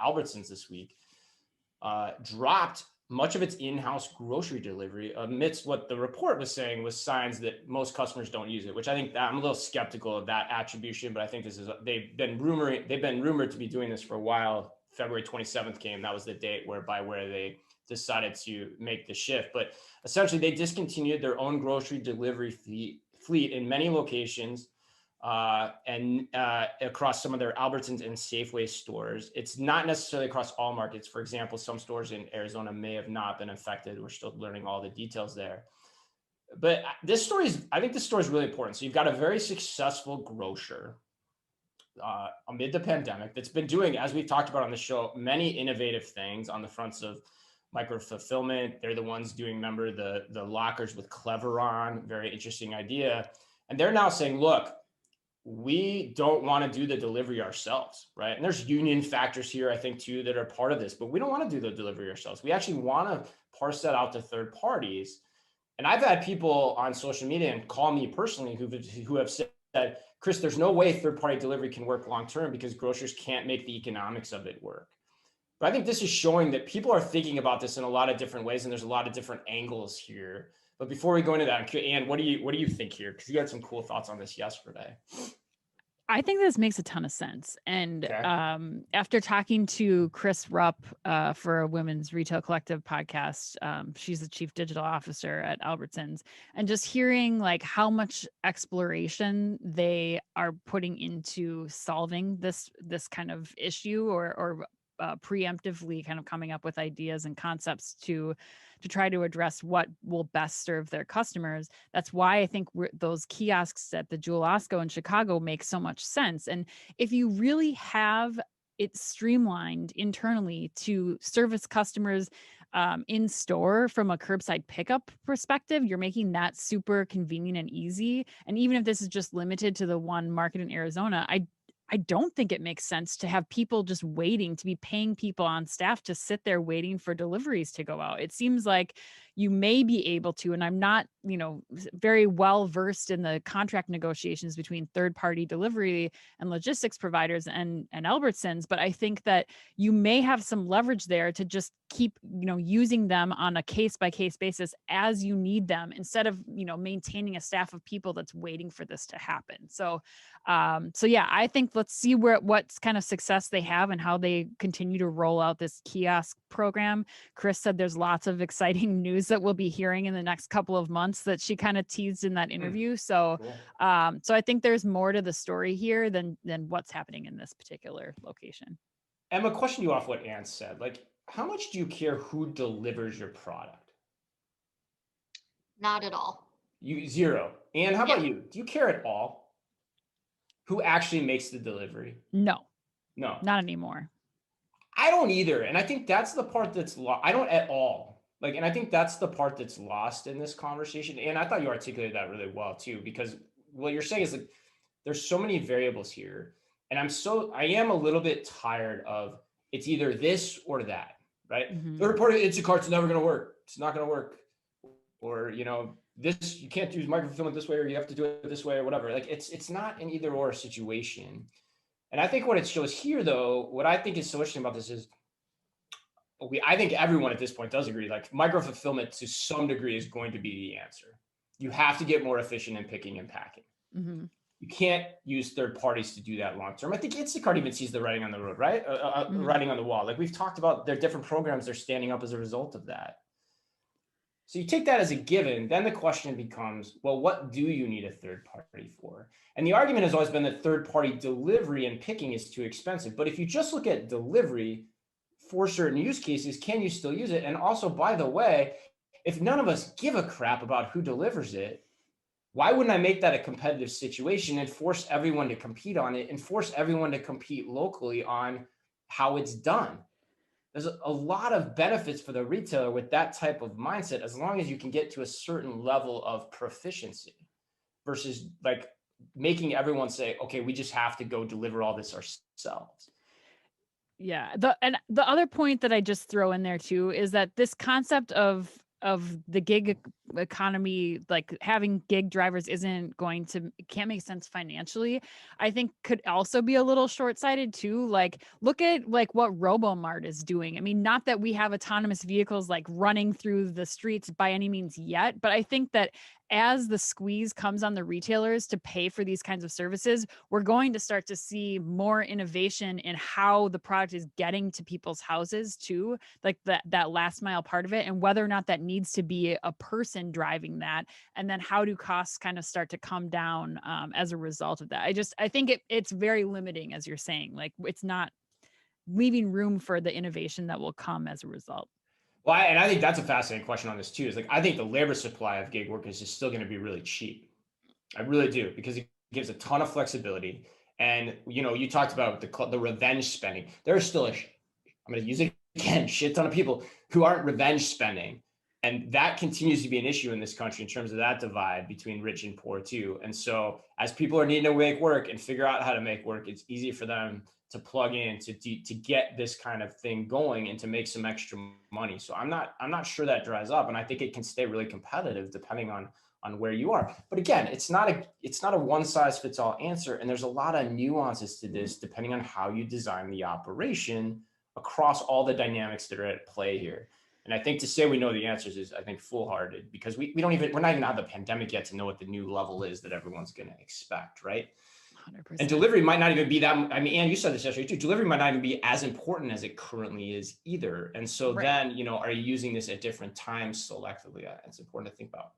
Albertsons this week, dropped much of its in-house grocery delivery amidst what the report was saying was signs that most customers don't use it, which I think I'm a little skeptical of that attribution, but I think they've been rumored to be doing this for a while. February 27th came, that was the date where they decided to make the shift. But essentially they discontinued their own grocery delivery fleet in many locations, and across some of their Albertsons and Safeway stores. It's not necessarily across all markets. For example, some stores in Arizona may have not been affected. We're still learning all the details there. But I think this story is really important. So you've got a very successful grocer amid the pandemic that's been doing, as we've talked about on the show, many innovative things on the fronts of micro fulfillment. They're the ones doing, remember, the lockers with Cleveron, very interesting idea. And they're now saying, look, we don't want to do the delivery ourselves, right? And there's union factors here, I think, too, that are part of this, but we don't want to do the delivery ourselves. We actually want to parse that out to third parties. And I've had people on social media and call me personally who have said, Chris, there's no way third-party delivery can work long-term because grocers can't make the economics of it work. But I think this is showing that people are thinking about this in a lot of different ways, and there's a lot of different angles here. But before we go into that, Ann, what do you think here? Because you had some cool thoughts on this yesterday. I think this makes a ton of sense. And Okay. After talking to Chris Rupp for a Women's Retail Collective podcast, she's the chief digital officer at Albertsons, and just hearing like how much exploration they are putting into solving this kind of issue, or preemptively kind of coming up with ideas and concepts to try to address what will best serve their customers. That's why I think those kiosks at the Jewel Osco in Chicago make so much sense. And if you really have it streamlined internally to service customers in store from a curbside pickup perspective, you're making that super convenient and easy. And even if this is just limited to the one market in Arizona, I don't think it makes sense to have people just waiting, to be paying people on staff to sit there waiting for deliveries to go out. It seems like you may be able to, and I'm not, very well versed in the contract negotiations between third-party delivery and logistics providers and Albertsons, but I think that you may have some leverage there to just keep, using them on a case-by-case basis as you need them, instead of, maintaining a staff of people that's waiting for this to happen. So yeah, I think let's see what kind of success they have and how they continue to roll out this kiosk program. Chris said there's lots of exciting news that we'll be hearing in the next couple of months that she kind of teased in that interview. So, Cool. so I think there's more to the story here than what's happening in this particular location. Emma, question you off what Ann said. Like, how much do you care who delivers your product? Not at all. You zero. Ann, how about you? Do you care at all who actually makes the delivery? No, No, not anymore. I don't either. And I think that's the part that's lost. I don't at all. Like, and I think that's the part that's lost in this conversation. And I thought you articulated that really well too, because what you're saying is like, there's so many variables here. And I am a little bit tired of it's either this or that, right? Mm-hmm. Third party Instacart's never going to work. It's not going to work. Or, this, you can't use microfilament this way, or you have to do it this way or whatever. Like it's not an either or situation. And I think what it shows here though, what I think is so interesting about this is I think everyone at this point does agree, like micro fulfillment to some degree is going to be the answer. You have to get more efficient in picking and packing. Mm-hmm. You can't use third parties to do that long term. I think Instacart even sees the writing on the road, right? Writing on the wall. Like we've talked about, their different programs they're standing up as a result of that. So you take that as a given, then the question becomes, well, what do you need a third party for? And the argument has always been that third party delivery and picking is too expensive. But if you just look at delivery for certain use cases, can you still use it? And also, by the way, if none of us give a crap about who delivers it, why wouldn't I make that a competitive situation and force everyone to compete on it and force everyone to compete locally on how it's done? There's a lot of benefits for the retailer with that type of mindset, as long as you can get to a certain level of proficiency versus like making everyone say, okay, we just have to go deliver all this ourselves. Yeah. The other point that I just throw in there too is that this concept of of the gig economy, like having gig drivers can't make sense financially, I think could also be a little short-sighted too. Like look at like what Robomart is doing. I mean, not that we have autonomous vehicles like running through the streets by any means yet, but I think that as the squeeze comes on the retailers to pay for these kinds of services, we're going to start to see more innovation in how the product is getting to people's houses too, like that last mile part of it, and whether or not that needs to be a person driving that, and then how do costs kind of start to come down as a result of that. I think it's very limiting, as you're saying, like it's not leaving room for the innovation that will come as a result. Well, and I think that's a fascinating question on this too. Is like I think the labor supply of gig workers is still going to be really cheap. I really do, because it gives a ton of flexibility. And you talked about the revenge spending. There are still I'm going to use it again, shit ton of people who aren't revenge spending, and that continues to be an issue in this country in terms of that divide between rich and poor too. And so, as people are needing to make work and figure out how to make work, it's easy for them to plug in to get this kind of thing going and to make some extra money. So I'm not sure that dries up, and I think it can stay really competitive depending on where you are. But again, it's not a one size fits all answer, and there's a lot of nuances to this depending on how you design the operation across all the dynamics that are at play here. And I think to say we know the answers is, I think, foolhardy, because we're not even out of the pandemic yet to know what the new level is that everyone's going to expect, right? 100%. And delivery might not even be that. I mean, Anne, you said this yesterday too. Delivery might not even be as important as it currently is either. And so Right. then, are you using this at different times selectively? It's important to think about.